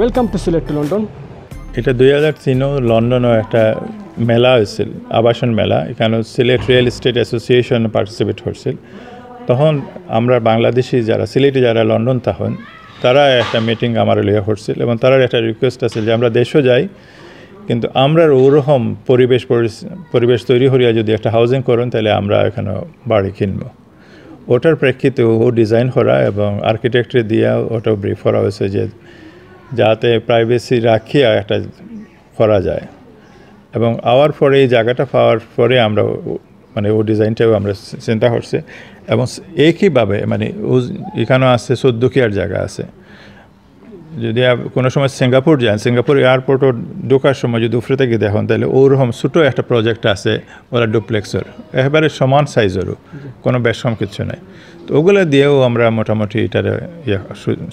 Welcome to Sylhet to London. এটা 2003 লন্ডনে একটা মেলা হয়েছিল, আবাসন মেলা। এখানে Sylhet real estate association participate করছিল। তখন আমরা বাংলাদেশি যারা সিলেটে যারা লন্ডন তখন তারা একটা মিটিং আমার লিয়া করছিল এবং তার একটা রিকোয়েস্ট আছে যে আমরা দেশও যাই, কিন্তু আমরা ওরকম পরিবেশ তৈরি করিয়া যদি একটা হাউজিং করেন তাহলে আমরা এখানে বাড়ি কিনব। ওটার প্রেক্ষিতে ও ডিজাইন করা এবং আর্কিটেক্টরে দিয়া ওটাও ব্রিফ করা হয়েছে যে যাতে প্রাইভেসি রাখিয়া একটা করা যায়। এবং আওয়ার পরে এই জায়গাটা পাওয়ার পরে আমরা মানে ও ডিজাইনটাও আমরা চিন্তা করছি এবং একইভাবে মানে ও এখানেও আছে 14 কিয়ার জায়গা আছে। যদি কোনো সময় সিঙ্গাপুর যান, সিঙ্গাপুর এয়ারপোর্টও ঢোকার সময় যদি উপরে থেকে দেখুন তাহলে ওরকম ছোটো একটা প্রজেক্ট আছে ওরা ডুপ্লেক্সের, একেবারে সমান সাইজেরও, কোনো বেশম কিছু নাই। তো ওগুলো দিয়েও আমরা মোটামুটি এটার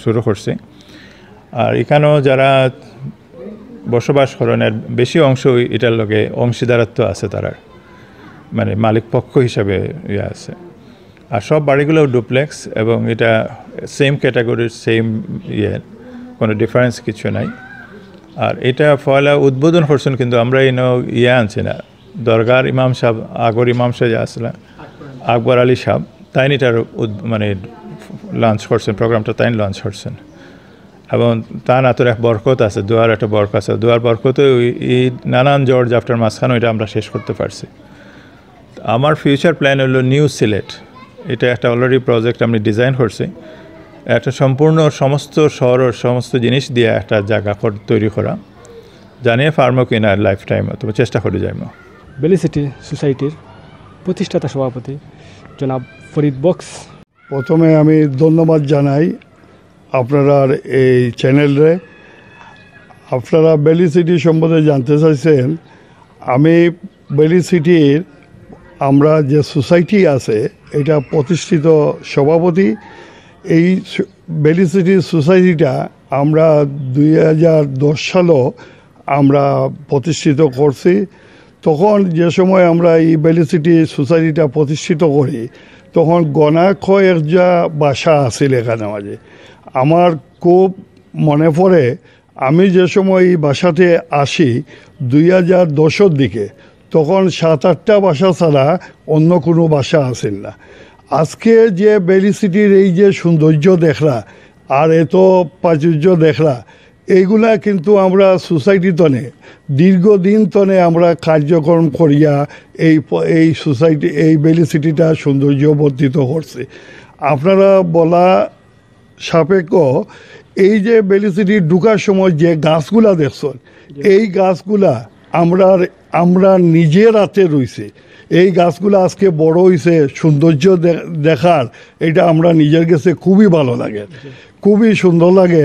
শুরু করছি। আর এখানেও যারা বসবাস করেন এর বেশি অংশ এটার লগে অংশীদারত্ব আছে, তারা মানে মালিক পক্ষ হিসাবে আছে। আর সব বাড়িগুলোও ডুপ্লেক্স এবং এটা সেম ক্যাটাগরির সেম কোনো ডিফারেন্স কিছু নাই। আর এটা ফয়লা উদ্বোধন করছেন, কিন্তু আমরা আনছি না। দরগার ইমাম সাহেব, আগর ইমাম সাহেব আসলে আকবর আলী সাহেব, তাই এটার মানে লঞ্চ করছেন, প্রোগ্রামটা তাই লঞ্চ করছেন। এবং তার আতর এক বরকত আছে, দোয়ার একটা বরকত আছে। দোয়ার বরকতে এই নানান জর্জ আফটার মাঝখানে এটা আমরা শেষ করতে পারছি। আমার ফিউচার প্ল্যান হলো নিউ সিলেট। এটা একটা অলরেডি প্রজেক্ট আমি ডিজাইন করছি, একটা সম্পূর্ণ সমস্ত শহরের সমস্ত জিনিস দিয়ে একটা জায়গা তৈরি করা, জানিয়ে ফার্মও কিনার লাইফ টাইম তবে চেষ্টা করে যাইম। বেলি সিটি সোসাইটির প্রতিষ্ঠাতা সভাপতি জনাব ফরিদ বক্স। প্রথমে আমি ধন্যবাদ জানাই আপনারা এই চ্যানেলে। আপনারা বেলি সিটি সম্বন্ধে জানতে চাইছেন। আমি বেলি সিটির আমরা যে সোসাইটি আছে এটা প্রতিষ্ঠিত সভাপতি। এই বেলি সিটি সোসাইটিটা আমরা 2010 সালও আমরা প্রতিষ্ঠিত করছি। তখন যে সময় আমরা এই বেলি সিটি সোসাইটিটা প্রতিষ্ঠিত করি তখন কয়েক যা বাসা আছিল এখানে মাঝে। আমার খুব মনে পড়ে আমি যে সময় এই বাসাতে আসি 2010-এর দিকে, তখন 7-8টা বাসা ছাড়া অন্য কোনো বাসা আসেন না। আজকে যে বেলি সিটির এই যে সৌন্দর্য দেখলা আর এত প্রাচুর্য দেখলা, এইগুলা কিন্তু আমরা সোসাইটি তনে দীর্ঘদিন তনে আমরা কার্যক্রম করিয়া এই সোসাইটি এই বেলি সিটিটা সৌন্দর্য বর্ধিত করছে। আপনারা বলা সাপেক্ষ এই যে বেলি সিটি ঢুকার সময় যে গাছগুলা দেখছেন, এই গাছগুলা আমরা নিজের হাতে রয়েছে। এই গাছগুলো আজকে বড় হয়েছে, সৌন্দর্য দেখার এটা আমরা নিজের কাছে খুবই ভালো লাগে, খুবই সুন্দর লাগে।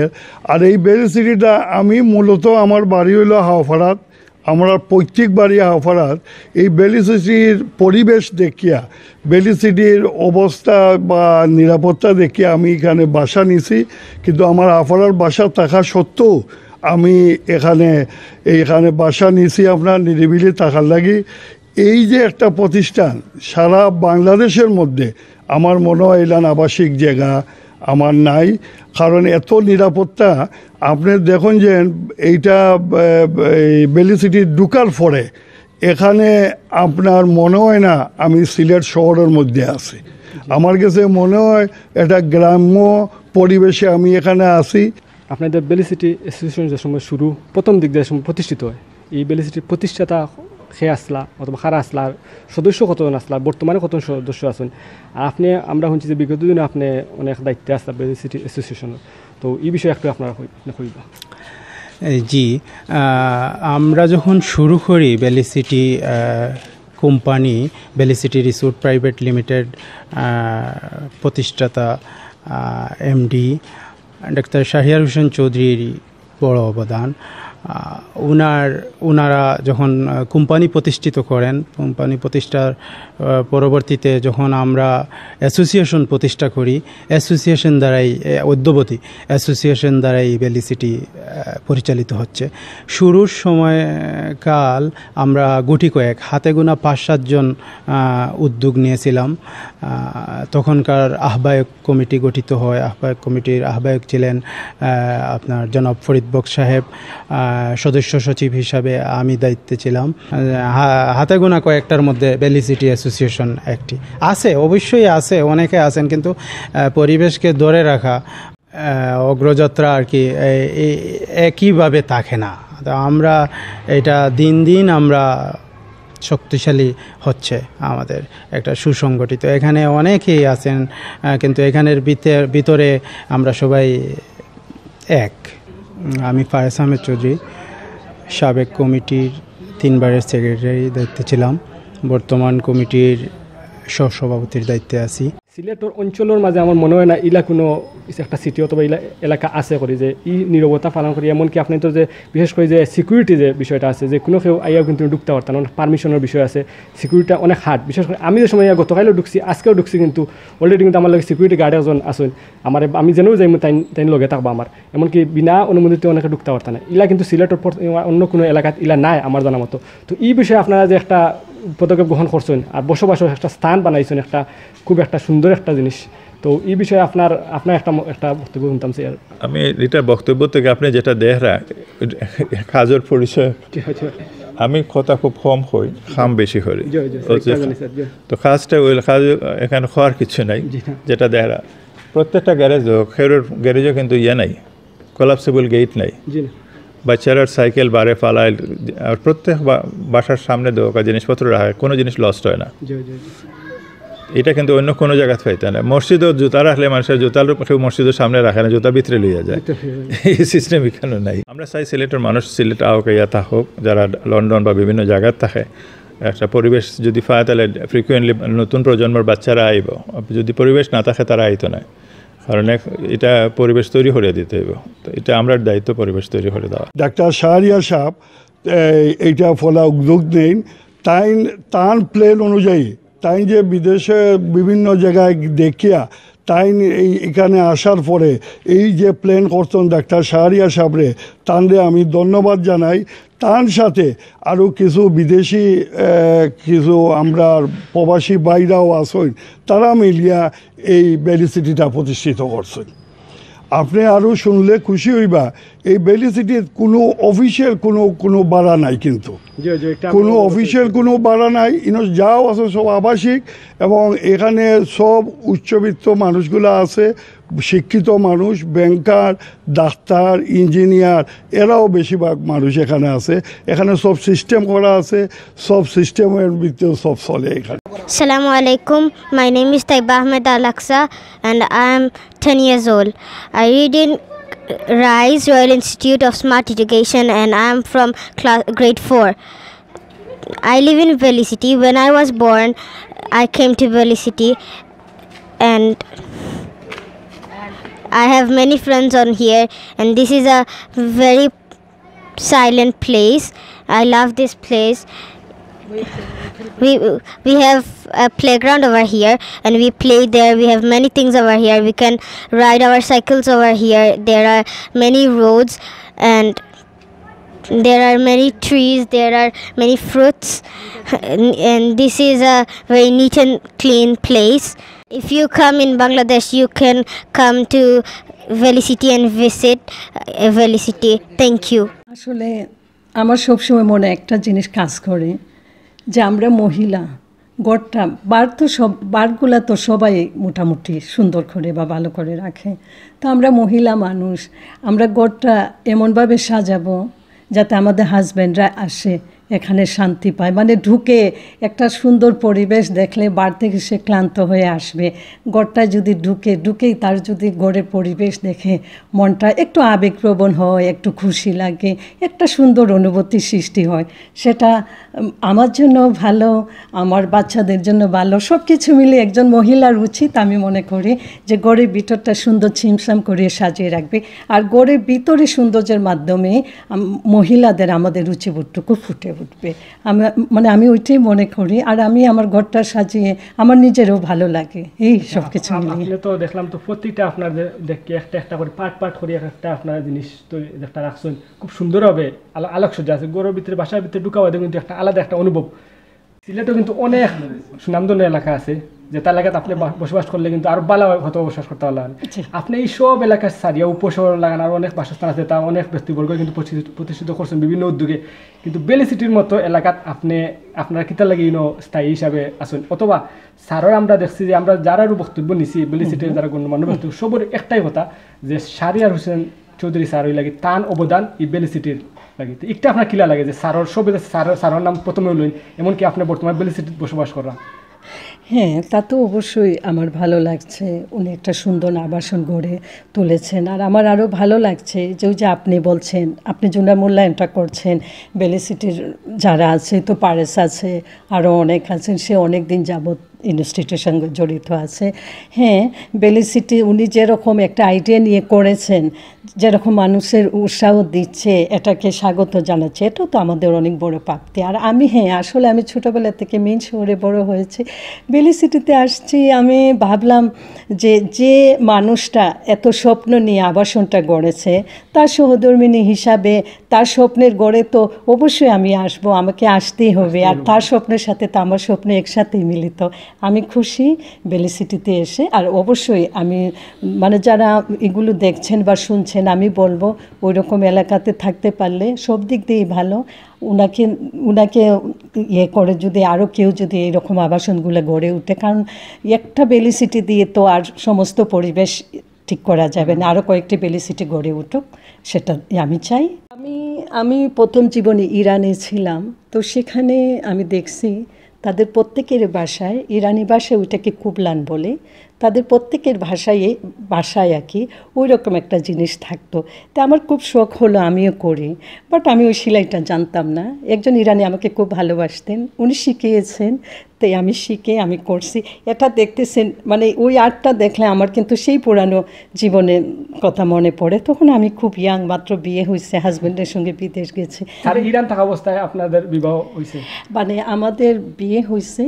আর এই বেলি সিটিটা আমি মূলত আমার বাড়ি হইল হাওফাড়াত। আমরা প্রত্যেক বাড়ি হাওফাড়াত। এই বেলি সিটির পরিবেশ দেখিয়া, বেলি সিটির অবস্থা বা নিরাপত্তা দেখিয়া আমি এখানে বাসা নিছি। কিন্তু আমার হাওফাড়ার বাসা থাকা সত্ত্বেও আমি এইখানে বাসা নিছি আপনার নিরিবিলি থাকার লাগি। এই যে একটা প্রতিষ্ঠান সারা বাংলাদেশের মধ্যে আমার মনে হয় এলান আবাসিক জায়গা আমার নাই, কারণ এত নিরাপত্তা। আপনি দেখুন যে এইটা বেলি সিটি ঢুকার পরে এখানে আপনার মনে হয় না আমি সিলেট শহরের মধ্যে আছি। আমার কাছে মনে হয় এটা গ্রাম্য পরিবেশে আমি এখানে আছি। আপনাদের বেলি সিটি অ্যাসোসিয়েশন যে সময় শুরু প্রথম দিক দিয়ে সময় প্রতিষ্ঠিত হয়, এই বেলি সিটির প্রতিষ্ঠাতা খেয়ে আসলা অথবা খারা আসলা, সদস্য কতজন আসলা, বর্তমানে কতজন সদস্য আছেন? আর আপনি আমরা শুনছি যে বিগত দিনে আপনি অনেক দায়িত্বে আসলা বেলি সিটি অ্যাসোসিয়েশনের, তো এই বিষয়ে একটু আপনারা কইবা। জি, আমরা যখন শুরু করি বেলি সিটি কোম্পানি, বেলি সিটি রিসোর্ট প্রাইভেট লিমিটেড প্রতিষ্ঠাতা এমডি ডাক্তার শাহরিয়ার হোসেন চৌধুরীর বড় অবদান। ওনারা যখন কোম্পানি প্রতিষ্ঠিত করেন, কোম্পানি প্রতিষ্ঠার পরবর্তীতে যখন আমরা অ্যাসোসিয়েশন প্রতিষ্ঠা করি, অ্যাসোসিয়েশন দ্বারাই অদ্যাবধি অ্যাসোসিয়েশন দ্বারাই ভ্যালি সিটি পরিচালিত হচ্ছে। শুরুর সময়কাল আমরা গুটি কয়েক হাতে গোনা 5-7 জন উদ্যোগ নিয়েছিলাম। তখনকার আহ্বায়ক কমিটি গঠিত হয়। আহ্বায়ক কমিটির আহ্বায়ক ছিলেন আপনার জনাব ফরিদ বক্স সাহেব, সদস্য সচিব হিসাবে আমি দায়িত্বে ছিলাম। হাতে গোনা কয়েকটার মধ্যে ভ্যালি সিটি অ্যাসোসিয়েশন একটি আছে, অবশ্যই আছে, অনেকে আছেন, কিন্তু পরিবেশকে ধরে রাখা অগ্রযাত্রা আর কি একইভাবে থাকে না। আমরা এটা দিন দিন আমরা শক্তিশালী হচ্ছে আমাদের একটা সুসংগঠিত। এখানে অনেকেই আছেন, কিন্তু এখানের ভিতরে আমরা সবাই এক। আমি ফায়েজ আহমেদ চৌধুরী, সাবেক কমিটির 3 বারের সেক্রেটারি দায়িত্বে ছিলাম, বর্তমান কমিটির সহসভাপতির দায়িত্বে আছি। সিলেটের অঞ্চলের মাঝে আমার মনে হয় না ইলা কোনো একটা সিটি অথবা ইলা এলাকা আছে করি যে নীরবতা পালন করি। এমনকি আপনি তো যে বিশেষ করে যে সিকিউরিটি যে বিষয়টা আছে, যে কোনো কেউ আইয়াও কিন্তু ঢুকতে পারতেন, অনেক পারমিশনের বিষয় আছে, সিকিউরিটিটা অনেক হার্ড। বিশেষ করে আমি যে সময় গতকালও ঢুকছি, আজকেও ঢুকছি, কিন্তু অলরেডি কিন্তু আমার লগে সিকিউরিটি গার্ড একজন আসেন, আমার আমি যেন যাই তাই লগে থাকবো আমার, এমনকি বিনা অনুমতিতে অনেকে ঢুকতে পারতেন না। ইলা কিন্তু সিলেটের অন্য কোনো এলাকাত ইলা নাই আমার জানা মতো। তো এই বিষয়ে আপনারা যে একটা পদক্ষেপ গ্রহণ করছেন আর বসবাসের একটা স্থান বানাইছেন, একটা খুব একটা সুন্দর একটা জিনিস। তো এই বিষয়ে আপনার একটা বক্তব্য শুনতাম স্যার। আমি এটার বক্তব্য থেকে আপনি যেটা দেখরা কাজের পরিচয়, আমি কথা খুব কম হই, খাম বেশি করি। তো কাজটা ওই কাজ এখানে হওয়ার কিছু নাই, যেটা দেখরা প্রত্যেকটা গ্যারেজ হোক, গ্যারেজও কিন্তু নাই, কোলাপসেবল গেট নাই, বাচ্চারা সাইকেল বারে ফালায়, আর প্রত্যেক বাসার সামনে দেওয়া জিনিসপত্র রাখে, কোনো জিনিস লস্ট হয় না। এটা কিন্তু অন্য কোনো জায়গায় পাইতে না। মসজিদও জুতা রাখলে মানুষের জুতার কেউ মসজিদের সামনে রাখে না, জুতা ভিতরে লইয়া যায়, এই সিস্টেম এখানে নাই। আমরা চাই সিলেটের মানুষ সিলেট আওকাইয়া থাকুক, যারা লন্ডন বা বিভিন্ন জায়গায় থাকে, একটা পরিবেশ যদি পায় তাহলে ফ্রিকুয়েন্টলি নতুন প্রজন্মের বাচ্চারা আইব। যদি পরিবেশ না থাকে তারা আইতো না, কারণ এটা পরিবেশ তৈরি করে দিতে হইব। তো এটা আমরা দায়িত্ব, পরিবেশ তৈরি করে দেওয়া। ডাক্তার শাহরিয়ার সাহেব এইটা ফলা উদ্যোগ নেন, তার প্ল্যান অনুযায়ী তাই যে বিদেশে বিভিন্ন জায়গায় দেখিয়া তাই এখানে আসার পরে এই যে প্ল্যান করতেন ডাক্তার শাহরিয়ার সাহেবরে, তানরে আমি ধন্যবাদ জানাই। তার সাথে আরও কিছু বিদেশি কিছু আমরা প্রবাসী বাইরাও আসেন, তারা মিলিয়া এই ভ্যালি সিটিটা প্রতিষ্ঠিত করছেন। আপনি আরও শুনলে খুশি হইবা, এই ভ্যালি সিটির কোনো অফিসিয়াল কোনো ভাড়া নাই, কিন্তু কোনো অফিসিয়াল কোনো ভাড়া নাই। যাও আছে সব আবাসিক, এবং এখানে সব উচ্চবিত্ত মানুষগুলো আছে, শিক্ষিত মানুষ, ব্যাংকার, ডাক্তার, ইঞ্জিনিয়ার, এরাও বেশিরভাগ মানুষ এখানে আছে। এখানে সব সিস্টেম করা আছে, সব সিস্টেমের ভিতরে সব চলে এখানে। Assalamu alaikum. My name is Taiba Ahmed Al-Aqsa and I am 10 years old. I read in RISE, Royal Institute of Smart Education, and I am from grade 4. I live in Valley City. When I was born, I came to Valley City, and I have many friends on here, and this is a very silent place. I love this place. We have a playground over here and we play there. We have many things over here. We can ride our cycles over here. There are many roads and there are many trees. There are many fruits, and this is a very neat and clean place. If you come in Bangladesh, you can come to Valley City and visit Valley City. Thank you. আসলে আমার সবসময় মনে একটা জিনিস কাজ করে, যে আমরা মহিলা গড়টা বারগুলা তো সবাই মোটামুটি সুন্দর করে বা ভালো করে রাখে। তো আমরা মহিলা মানুষ, আমরা গড়টা এমনভাবে সাজাবো যাতে আমাদের হাজব্যান্ডরা আসে এখানে শান্তি পায়, মানে ঢুকে একটা সুন্দর পরিবেশ দেখলে বার থেকে সে ক্লান্ত হয়ে আসবে, গড়টায় যদি ঢুকেই তার যদি গড়ের পরিবেশ দেখে মনটা একটু আবেগপ্রবণ হয়, একটু খুশি লাগে, একটা সুন্দর অনুভূতি সৃষ্টি হয়। সেটা আমার জন্য ভালো, আমার বাচ্চাদের জন্য ভালো, সব কিছু মিলে একজন মহিলার উচিত আমি মনে করি যে গড়ের ভিতরটা সুন্দর ছিমছাম করে সাজিয়ে রাখবে। আর গড়ের ভিতরে সৌন্দর্যের মাধ্যমে মহিলাদের আমাদের রুচিবোধটুকু ফুটে উঠবে। আমি ওইটাই মনে করি। আর আমি আমার ঘরটা সাজিয়ে আমার নিজেরও ভালো লাগে এই সব কিছু মিলিয়ে। আপনি তো দেখলাম তো প্রত্যেকটা আপনার দেখে একটা একটা করে পার্ট করে একটা আপনার জিনিস তো একটা রাখছেন, খুব সুন্দর হবে, আলোকসজ্জা আছে গড়ের ভিতরে, বাসার ভিতরে ঢুকাও কিন্তু একটা আলাদা একটা অনুভব। সিলেটও কিন্তু অনেক সুনামধন্য এলাকা আছে, যে তার এলাকাতে আপনি বসবাস করলে কিন্তু আরো ভালো হয়তো বসবাস করতে পারলেন। আপনি এই সব এলাকার সারিয়া উপশহর লাগান আরো অনেক বাসস্থান আছে, তা অনেক ব্যক্তিবর্গ কিন্তু প্রতিষ্ঠিত করছেন বিভিন্ন উদ্যোগে, কিন্তু বেলি সিটির মতো এলাকাত আপনারা কিতা লাগে স্থায়ী হিসাবে আসুন। অথবা স্যারের আমরা দেখছি যে আমরা যারারও বক্তব্য নিছি বেলি সিটির যারা গণ্যমান্য ব্যক্তি, সবর একটাই কথা যে শাহরিয়ার হোসেন চৌধুরী স্যার লাগে তান অবদান এই বেলি সিটির লাগে। একটা আপনার কিলা লাগে যে স্যারের সব স্যারের নাম প্রথমে হইলেন, এমনকি আপনি বর্তমানে বেলি সিটিতে বসবাস করা। হ্যাঁ, তা তো অবশ্যই আমার ভালো লাগছে, উনি একটা সুন্দর আবাসন গড়ে তুলেছেন। আর আমার আরও ভালো লাগছে যে ওই যে আপনি বলছেন, আপনি জন্য মূল্যায়নটা করছেন, বেলি সিটির যারা আছে তো পারেস আছে, আরও অনেক আছেন, সে অনেক দিন যাবৎ ইনস্টিটিউটের সঙ্গে জড়িত আছে। হ্যাঁ, বেলি সিটি উনি যেরকম একটা আইডিয়া নিয়ে করেছেন, যেরকম মানুষের উৎসাহ দিচ্ছে, এটাকে স্বাগত জানাচ্ছে, এটাও তো আমাদের অনেক বড় প্রাপ্তি। আর আসলে আমি ছোটোবেলা থেকে মেন শহরে বড় হয়েছি, বেলি সিটিতে আসছি, আমি ভাবলাম যে মানুষটা এত স্বপ্ন নিয়ে আবাসনটা গড়েছে, তার সহধর্মিণী হিসাবে তার স্বপ্নের গড়ে তো অবশ্যই আমি আসবো, আমাকে আসতেই হবে। আর তার স্বপ্নের সাথে তো আমার স্বপ্ন একসাথেই মিলিত। আমি খুশি বেলি সিটিতে এসে। আর অবশ্যই আমি যারা এগুলো দেখছেন বা শুনছেন, আমি বলবো ওই রকম এলাকাতে থাকতে পারলে সব দিক দিয়েই ভালো। উনাকে করে যদি আরও কেউ যদি এইরকম আবাসনগুলো গড়ে উঠে, কারণ একটা বেলি সিটি দিয়ে তো আর সমস্ত পরিবেশ ঠিক করা যাবে না, আরও কয়েকটি বেলি সিটি গড়ে উঠুক, সেটা আমি চাই। আমি প্রথম জীবনে ইরানে ছিলাম, তো সেখানে আমি দেখছি তাদের প্রত্যেকের ভাষায়, ইরানি ভাষায় ওইটাকে কুবলান বলে, তাদের প্রত্যেকের ভাষায় আর কি ওই রকম একটা জিনিস থাকতো। তা আমার খুব শখ হলো আমিও করি, বাট আমি ওই সেলাইটা জানতাম না। একজন ইরানি আমাকে খুব ভালোবাসতেন, উনি শিখিয়েছেন, তাই আমি শিখে আমি করছি। এটা দেখতেছেন, ওই আর্টটা দেখলে আমার কিন্তু সেই পুরানো জীবনের কথা মনে পড়ে। তখন আমি খুব ইয়াং, মাত্র বিয়ে হয়েছে, হাজব্যান্ডের সঙ্গে বিদেশ গেছে। আর ইরান থাকা অবস্থায় আপনাদের বিবাহ হয়েছে? আমাদের বিয়ে হয়েছে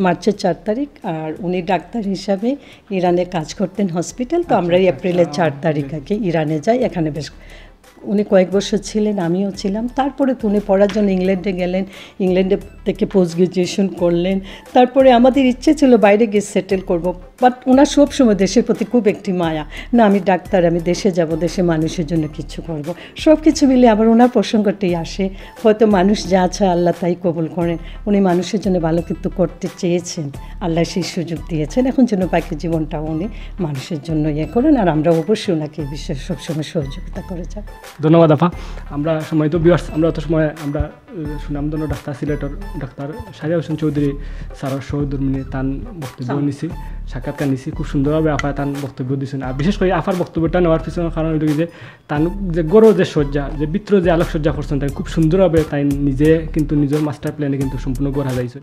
মার্চের 4 তারিখ, আর উনি ডাক্তার হিসাবে ইরানে কাজ করতেন হসপিটাল। তো আমরা এপ্রিলের 4 তারিখ আগে ইরানে যাই। এখানে বেশ উনি কয়েক বছর ছিলেন, আমিও ছিলাম। তারপরে তো উনি পড়ার জন্য ইংল্যান্ডে গেলেন, ইংল্যান্ডে থেকে পোস্ট গ্রাজুয়েশন করলেন। তারপরে আমাদের ইচ্ছে ছিল বাইরে গিয়ে সেটেল করব, বাট ওনার সবসময় দেশের প্রতি খুব একটি মায়া, না আমি ডাক্তার, আমি দেশে যাব, দেশে মানুষের জন্য কিছু করব। সব কিছু মিলে আবার ওনার প্রসঙ্গটাই আসে, হয়তো মানুষ যা চায় আল্লাহ তাই কবুল করেন। উনি মানুষের জন্য ভালো কিছু করতে চেয়েছেন, আল্লাহ সেই সুযোগ দিয়েছেন। এখন যেন বাকি জীবনটাও উনি মানুষের জন্য করেন। আর আমরা অবশ্যই ওনাকে এই বিষয়ে সবসময় সহযোগিতা করে যাই। ধন্যবাদ আপা। আমরা সময় তো বিয়ার্স, আমরা অত সময় আমরা সুনামধন্য ডাক্তার সিলেটের ডাক্তার শাহরিয়ার হোসেন চৌধুরী স্যারের সহধর্মিণী তান বক্তব্য নিছি, সাক্ষাৎকার নিছি। খুব সুন্দরভাবে আপা তান বক্তব্য দিয়েছেন। আর বিশেষ করে আপার বক্তব্যটা নেওয়ার পিছনের কারণ হইল যে তান যে গড় যে সজ্জা, যে বিত্র যে আলোকসজ্জা করছেন, তাই খুব সুন্দরভাবে তাই নিজে কিন্তু নিজের মাস্টার প্ল্যানে কিন্তু সম্পূর্ণ গড়া যাইছে।